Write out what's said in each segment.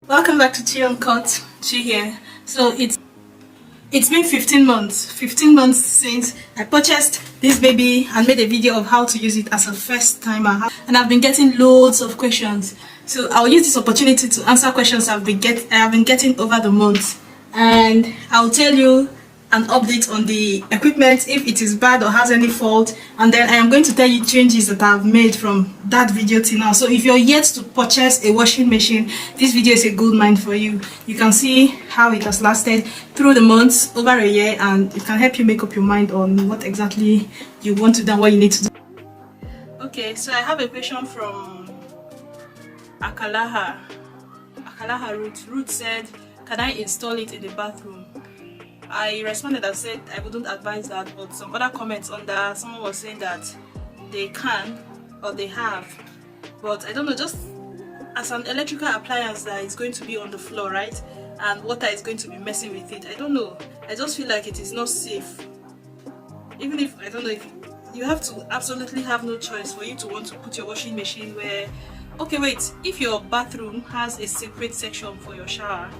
Welcome back to Tea Uncut. Chi here. So it's been 15 months. 15 months since I purchased this baby and made a video of how to use it as a first timer. And I've been getting loads of questions. So I'll use this opportunity to answer questions I have been getting over the months. And I'll tell you an update on the equipment, if it is bad or has any fault, and then I am going to tell you changes that I've made from that video till now. So if you're yet to purchase a washing machine, this video is a good mind for you. You can see how it has lasted through the months, over a year, and it can help you make up your mind on what exactly you want to do and what you need to do. Okay, so I have a question from Akalaha Ruth. Ruth said, can I install it in the bathroom? I responded and said I wouldn't advise that, but some other comments on that, someone was saying that they can or they have, but I don't know, just as an electrical appliance that is going to be on the floor, right, and water is going to be messing with it, I don't know, I just feel like it is not safe. Even if, I don't know, if you have to absolutely have no choice for you to want to put your washing machine where, okay wait, if your bathroom has a separate section for your shower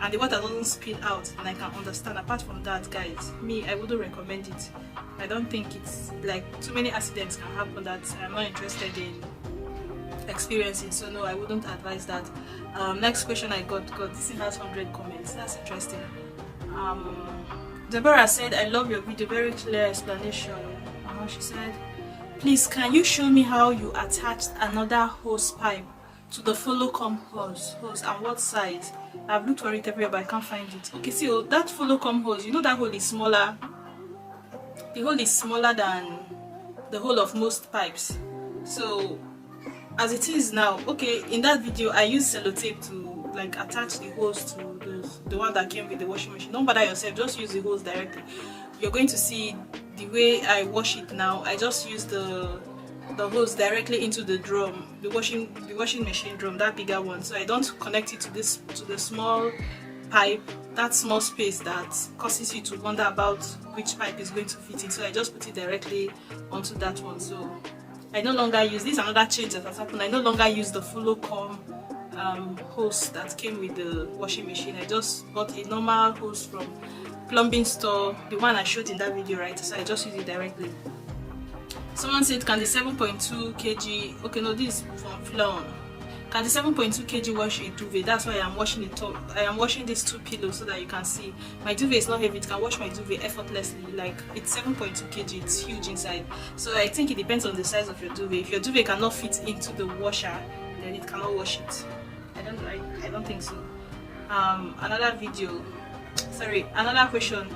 and the water doesn't spill out, and I can understand. Apart from that, guys, me, I wouldn't recommend it. I don't think it's like, too many accidents can happen that I'm not interested in experiencing, so no, I wouldn't advise that. Next question I got, this thing has 100 comments. That's interesting. Deborah said, I love your video, very clear explanation. She said, please can you show me how you attached another hose pipe to the follow-come hose and what size? I've looked for it everywhere but I can't find it. Okay, so that follow-come hose, you know that hole is smaller. The hole is smaller than the hole of most pipes. So as it is now, okay, in that video I used sellotape to like attach the hose to the one that came with the washing machine. Don't bother yourself, just use the hose directly. You're going to see the way I wash it now. I just use the hose directly into the drum, the washing machine drum, that bigger one. So I don't connect it to the small pipe, that small space that causes you to wonder about which pipe is going to fit in. So I just put it directly onto that one. So I no longer use this. Another change that has happened, I no longer use the follow-come hose that came with the washing machine. I just bought a normal hose from plumbing store, the one I showed in that video, right? So I just use it directly. Someone said, can the 7.2 kg, okay, no, this is from Flown. Can the 7.2 kg wash a duvet? That's why I'm washing it up. I am washing these two pillows so that you can see. My duvet is not heavy, it can wash my duvet effortlessly. Like, it's 7.2 kg, it's huge inside. So I think it depends on the size of your duvet. If your duvet cannot fit into the washer, then it cannot wash it. I don't think so. Another question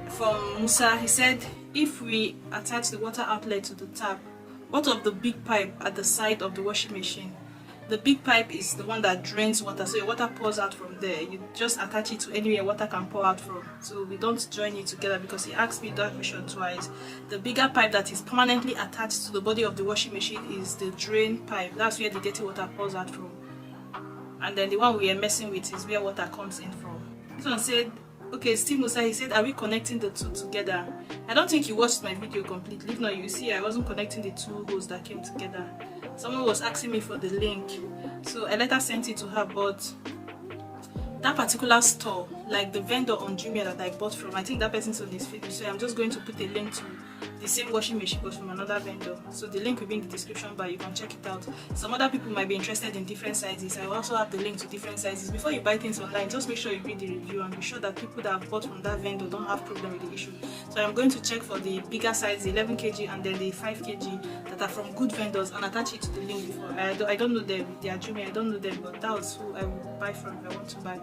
from Musa. He said, if we attach the water outlet to the tap, what of the big pipe at the side of the washing machine? The big pipe is the one that drains water, so your water pours out from there. You just attach it to anywhere water can pour out from. So we don't join it together because he asked me that question twice. The bigger pipe that is permanently attached to the body of the washing machine is the drain pipe. That's where the dirty water pours out from. And then the one we are messing with is where water comes in from. This one said, okay, Steve Musa, he said, are we connecting the two together? I don't think you watched my video completely. If not, you see I wasn't connecting the two hoses that came together. Someone was asking me for the link, so I later sent it to her, but that particular store, like the vendor on Jumia that I bought from, I think that person's on his video, so I'm just going to put a link to the same washing machine but from another vendor. So the link will be in the description bar, you can check it out. Some other people might be interested in different sizes. I also have the link to different sizes. Before you buy things online, just make sure you read the review and be sure that people that have bought from that vendor don't have problem with the issue. So I'm going to check for the bigger size, the 11 kg and then the 5 kg that are from good vendors and attach it to the link before. I don't know them, they are Jumia, I don't know them, but that was who I will buy from if I want to buy.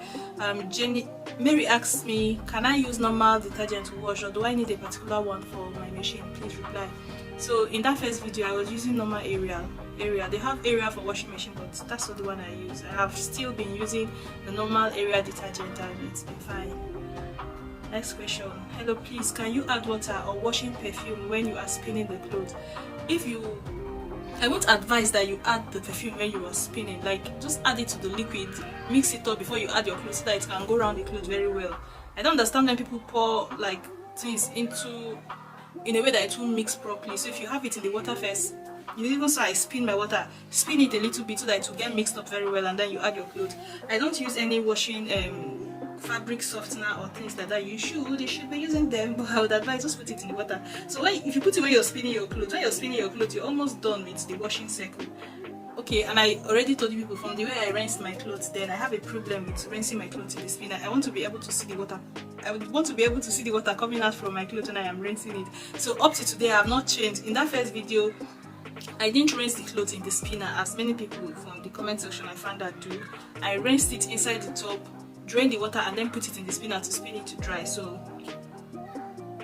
Mary asked me, can I use normal detergent to wash or do I need a particular one for my machine? Please reply. So in that first video I was using normal area. They have area for washing machine, but that's not the one I use. I have still been using the normal area detergent and it's been fine. Next question. Hello, please can you add water or washing perfume when you are spinning the clothes? I won't advise that you add the perfume when you are spinning. Like, just add it to the liquid, mix it up before you add your clothes so that it can go around the clothes very well. I don't understand when people pour like things into in a way that it will mix properly. So if you have it in the water first, You even saw I spin my water, spin it a little bit so that it will get mixed up very well, and then you add your clothes. I don't use any washing fabric softener or things like that. You should be using them, but I would advise just put it in the water. So if you put it when you're spinning your clothes, you're almost done with the washing cycle. Okay, and I already told you people, from the way I rinsed my clothes, then I have a problem with rinsing my clothes in the spinner. I want to be able to see the water. I would want to be able to see the water coming out from my clothes when I am rinsing it. So up to today, I have not changed. In that first video, I didn't rinse the clothes in the spinner, as many people from the comment section I found that do. I rinsed it inside the tub, drain the water, and then put it in the spinner to spin it to dry. So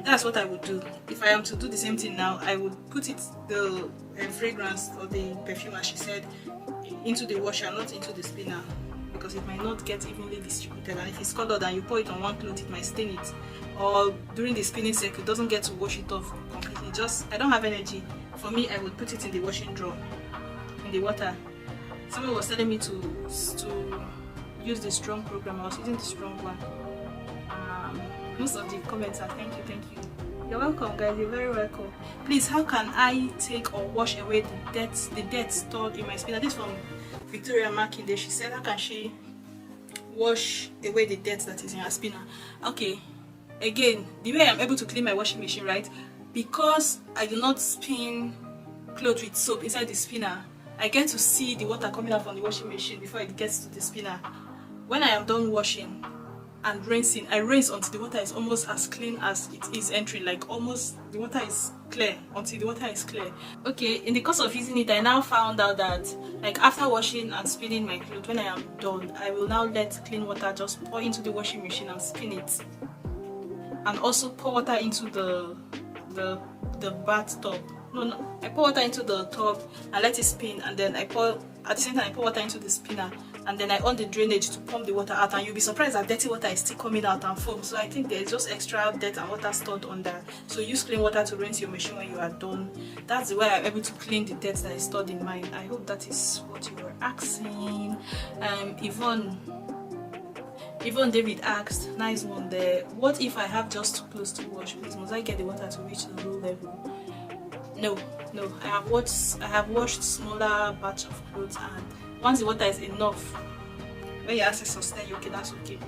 that's what I would do. If I am to do the same thing now, I would put it, the fragrance or the perfume, as she said, into the washer, not into the spinner, because it might not get evenly distributed, and if it's colored and you pour it on one cloth, it might stain it, or during the spinning cycle it doesn't get to wash it off completely. I don't have energy. For me, I would put it in the washing drawer in the water. Someone was telling me to use the strong program. I was using the strong one. Most of the comments are thank you. You're welcome, guys. You're very welcome. Please, how can I take or wash away the dirt stored in my spinner? This is from Victoria Makinde. She said, how can she wash away the dirt that is in her spinner? Okay, again, the way I'm able to clean my washing machine, right? Because I do not spin clothes with soap inside the spinner, I get to see the water coming out from the washing machine before it gets to the spinner. When I am done washing and rinsing, I rinse until the water is almost as clean as it is entering, like almost the water is clear, until the water is clear. Okay, in the course of using it, I now found out that, like, after washing and spinning my clothes, when I am done, I will now let clean water just pour into the washing machine and spin it, and also pour water into the bathtub. No, I pour water into the tub and let it spin, and then at the same time I pour water into the spinner, and then I on the drainage to pump the water out, and you'll be surprised that dirty water is still coming out and foam. So I think there's just extra dirt and water stored under. So use clean water to rinse your machine when you are done. That's the way I'm able to clean the dirt that is stored in mine. I hope that is what you were asking. Yvonne David asked, nice one there. What if I have just 2 clothes to wash? Please, must I get the water to reach the low level? No. I have washed smaller batch of clothes, and once the water is enough, when you ask to sustain, okay, that's okay.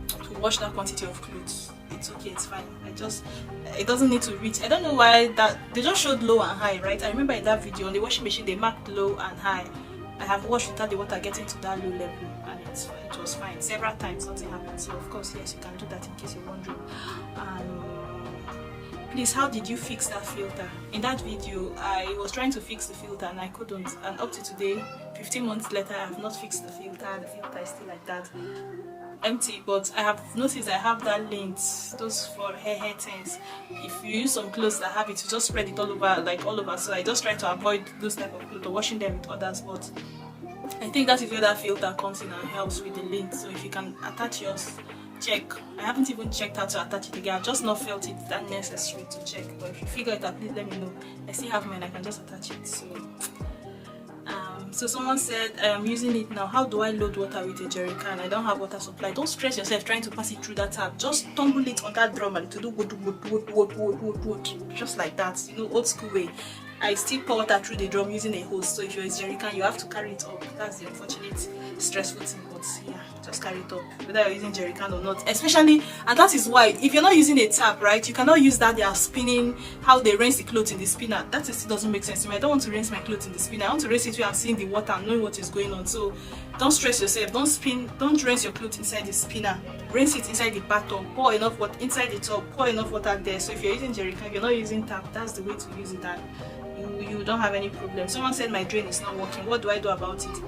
To wash that quantity of clothes, it's okay, it's fine. It doesn't need to reach. I don't know why that they just showed low and high, right? I remember in that video on the washing machine they marked low and high. I have washed without the water getting to that low level, and it was fine. Several times nothing happened. So of course, yes, you can do that in case you're wondering. Please, how did you fix that filter? In that video, I was trying to fix the filter and I couldn't. And up to today, 15 months later, I have not fixed the filter. The filter is still like that, empty. But I have noticed I have that lint, those for hair things. If you use some clothes that have it, you just spread it all over. So I just try to avoid those type of clothes or washing them with others. But I think that is where that filter comes in and helps with the lint. So if you can attach yours, check. I haven't even checked how to attach it again. I've just not felt it that necessary to check. But if you figure it out, please let me know. I still have mine. I can just attach it. So someone said, I'm using it now. How do I load water with a jerry can? I don't have water supply. Don't stress yourself trying to pass it through that tap. Just tumble it on that drum and to do just like that. You know, old school way. I still pour water through the drum using a hose. So if you're a jerry can, you have to carry it up. That's the unfortunate, stressful thing. But yeah, just carry it up, whether you're using jerry can or not. Especially, and that is why if you're not using a tap, right, you cannot use that they are spinning, how they rinse the clothes in the spinner. That just doesn't make sense to me. I don't want to rinse my clothes in the spinner. I want to rinse it where I'm seeing the water and knowing what is going on. So don't stress yourself. Don't rinse your clothes inside the spinner. Rinse it inside the bathtub. Pour enough water inside the tub. Pour enough water there. So if you're using jerry can, if you're not using tap, that's the way to use it. And you don't have any problem. Someone said my drain is not working. What do I do about it?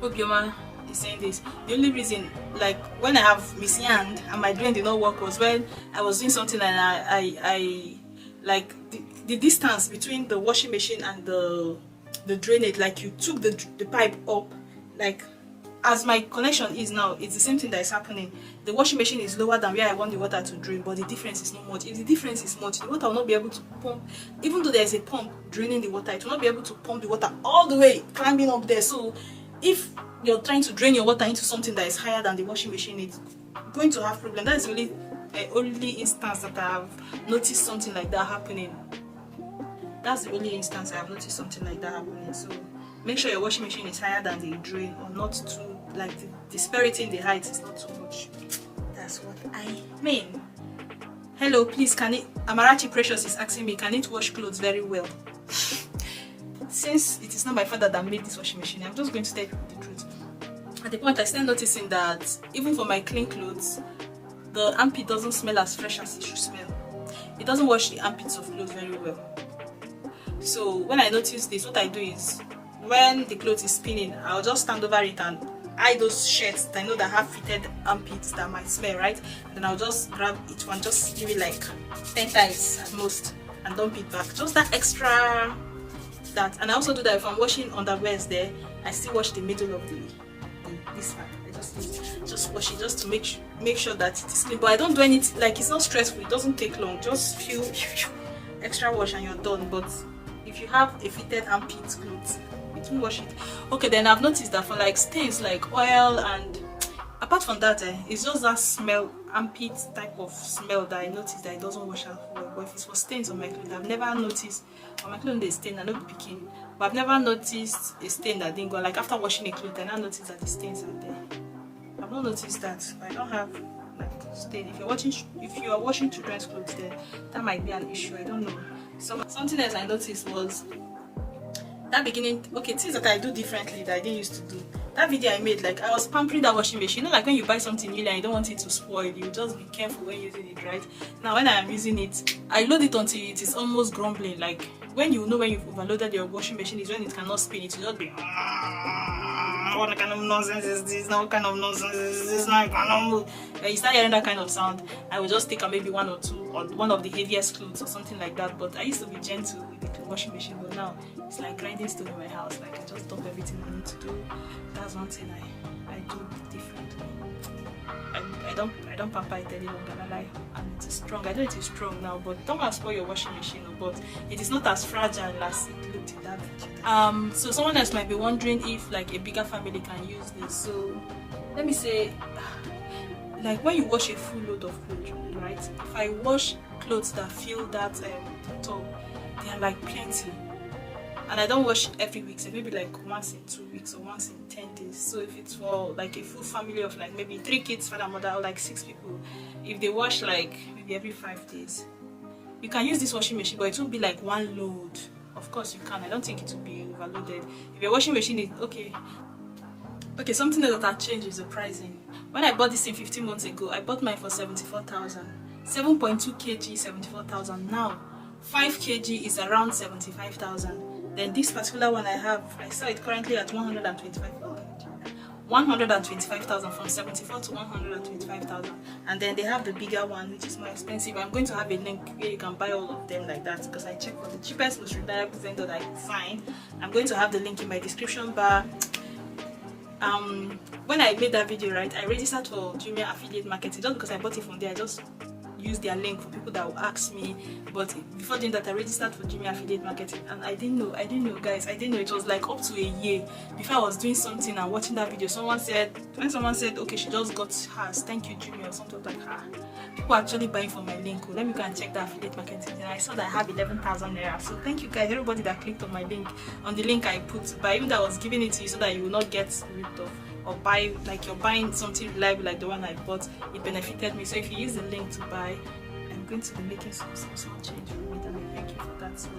Hope your man is saying this. The only reason, like when I have mishandled and my drain did not work, was when I was doing something and I like the distance between the washing machine and the drainage, like you took the pipe up, like as my connection is now, it's the same thing that is happening. The washing machine is lower than where I want the water to drain, but the difference is not much. If the difference is much, the water will not be able to pump. Even though there is a pump draining the water, it will not be able to pump the water all the way climbing up there. So if you're trying to drain your water into something that is higher than the washing machine, it's going to have problem. That is really only instance that I have noticed something like that happening. That's the only instance I have noticed something like that happening. So make sure your washing machine is higher than the drain, or not too, like the disparity in the height is not too much. That's what I mean. Hello, please, can it, Amarachi Precious is asking me, can it wash clothes very well? Since it is not my father that made this washing machine, I'm just going to tell you the truth. At the point, I started noticing that even for my clean clothes, the armpit doesn't smell as fresh as it should smell. It doesn't wash the armpits of clothes very well. So when I notice this, what I do is, when the clothes is spinning, I'll just stand over it and eye those shirts that I know that have fitted armpits that might smell, right? And then I'll just grab each one, just give it like 10 times at most, and dump it back. Just that extra, that. And I also do that if I'm washing underwears there, I still wash the middle of this part. I just wash it just to make sure that it is clean. But I don't do anything, like, it's not stressful, it doesn't take long, just few extra wash and you're done. But if you have a fitted armpit clothes, it won't wash it. Okay, then I've noticed that for like stains like oil, and apart from that, it's just that smell, armpit type of smell, that I noticed that it doesn't wash out well. But if it's for stains on my clothes, I've never noticed. On my clothes they stain, I don't be picking, but I've never noticed a stain that didn't go. Like after washing a clothes, I now noticed that the stains are there. I've not noticed that. I don't have like stain. If you are washing children's clothes, then that might be an issue. I don't know. So something else I noticed was that beginning, okay, things that I do differently that I didn't used to do. That video I made, like I was pampering that washing machine. You know, like when you buy something new and you don't want it to spoil, you just be careful when using it, right? Now when I am using it, I load it until it is almost grumbling. Like when you know when you've overloaded your washing machine is when it cannot spin. It will just be, what kind of nonsense is this? What kind of nonsense is this? Now I cannot move. When you start hearing that kind of sound, I will just take maybe one or two, or one of the heaviest clothes or something like that. But I used to be gentle with the washing machine, but now it's like grinding stone in my house. Like I just dump everything I need to do. That's one thing I do differently. I don't pamper it any longer, and it is strong. I know it is strong now, but don't want to spoil your washing machine. But it is not as fragile as it looked in that video. So someone else might be wondering if like a bigger family can use this. So let me say, like when you wash a full load of clothes, right? If I wash clothes that fill that tub, they are like plenty. And I don't wash every week, so maybe like once in 2 weeks or once in 10 days. So if it's for like a full family of like maybe 3 kids, father, mother, or like 6 people, if they wash like maybe every 5 days, you can use this washing machine, but it won't be like one load. Of course you can. I don't think it will be overloaded. If your washing machine is okay, something that changed is the pricing. When I bought this thing 15 months ago, I bought mine for 74,000. 7.2 kg, 74,000. Now 5 kg is around 75,000. Then this particular one I saw it currently at 125,000, from 74 to 125,000. And then they have the bigger one, which is more expensive. I'm going to have a link where you can buy all of them like that, because I checked for the cheapest, most reliable vendor that I could find. I'm going to have the link in my description bar. When I made that video, right, I registered for Jumia affiliate marketing just because I bought it from there. I just use their link for people that will ask me. But before doing that, I registered for Jumia affiliate marketing, and I didn't know guys, I didn't know. It was like up to a year before I was doing something and watching that video. When someone said okay, she just got hers, thank you Jumia, or something like people actually buying from my link. Let me go and check that affiliate marketing, and I saw that I have 11,000 naira. So thank you guys, everybody that clicked on my link, on the link I put to buy. Even though I was giving it to you so that you will not get ripped off or buy, like you're buying something reliable like the one I bought. It benefited me. So if you use the link to buy, I'm going to be making some small change from it, and I thank you for that. So